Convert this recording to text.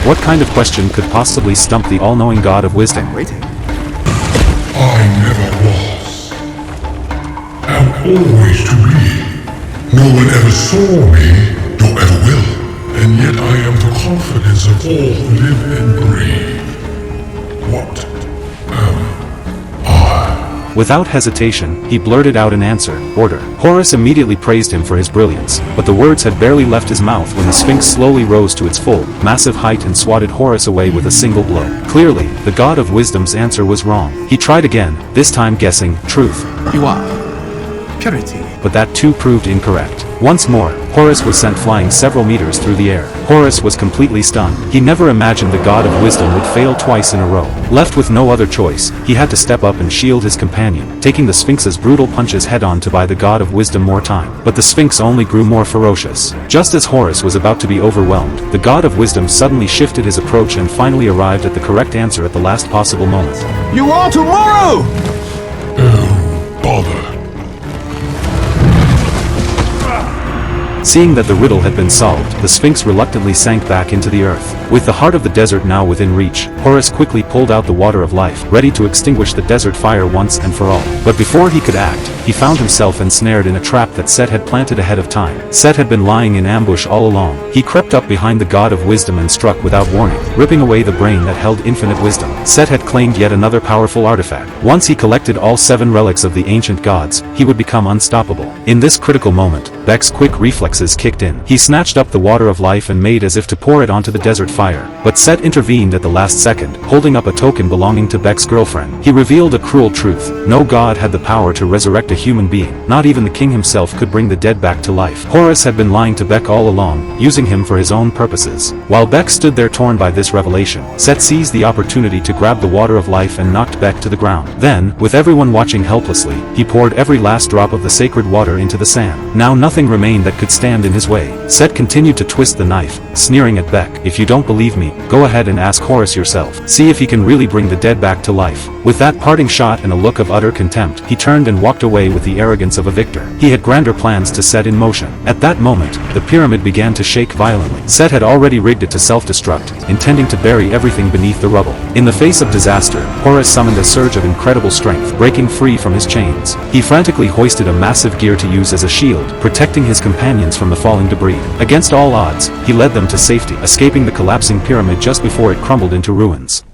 What kind of question could possibly stump the all-knowing god of wisdom? Waiting. I never was. Am always to be. No one ever saw me, nor ever will. And yet I am the confidence of all who live and breathe. What am I? Without hesitation, he blurted out an answer, order. Horus immediately praised him for his brilliance, but the words had barely left his mouth when the Sphinx slowly rose to its full, massive height and swatted Horus away with a single blow. Clearly, the god of wisdom's answer was wrong. He tried again, this time guessing, truth. You are. Purity. But that too proved incorrect. Once more, Horus was sent flying several meters through the air. Horus was completely stunned. He never imagined the god of wisdom would fail twice in a row. Left with no other choice, he had to step up and shield his companion, taking the Sphinx's brutal punches head-on to buy the god of wisdom more time. But the Sphinx only grew more ferocious. Just as Horus was about to be overwhelmed, the god of wisdom suddenly shifted his approach and finally arrived at the correct answer at the last possible moment. You are tomorrow! Oh, bother. Seeing that the riddle had been solved, the Sphinx reluctantly sank back into the earth. With the heart of the desert now within reach, Horus quickly pulled out the water of life, ready to extinguish the desert fire once and for all. But before he could act, he found himself ensnared in a trap that Set had planted ahead of time. Set had been lying in ambush all along. He crept up behind the god of wisdom and struck without warning, ripping away the brain that held infinite wisdom. Set had claimed yet another powerful artifact. Once he collected all 7 relics of the ancient gods, he would become unstoppable. In this critical moment, Bek's quick reflexes kicked in. He snatched up the water of life and made as if to pour it onto the desert fire. But Set intervened at the last second, holding up a token belonging to Bek's girlfriend. He revealed a cruel truth. No god had the power to resurrect a human being. Not even the king himself could bring the dead back to life. Horus had been lying to Bek all along, using him for his own purposes. While Bek stood there torn by this revelation, Set seized the opportunity to grab the water of life and knocked Bek to the ground. Then, with everyone watching helplessly, he poured every last drop of the sacred water into the sand. Now nothing remained that could stand in his way. Set continued to twist the knife, sneering at Bek. If you don't believe me, go ahead and ask Horus yourself. See if he can really bring the dead back to life. With that parting shot and a look of utter contempt, he turned and walked away with the arrogance of a victor. He had grander plans to set in motion. At that moment, the pyramid began to shake violently. Set had already rigged it to self-destruct, intending to bury everything beneath the rubble. In the face of disaster, Horus summoned a surge of incredible strength, breaking free from his chains. He frantically hoisted a massive gear to use as a shield, protecting his companions from the falling debris. Against all odds, he led them to safety, escaping the collapsing pyramid just before it crumbled into ruins.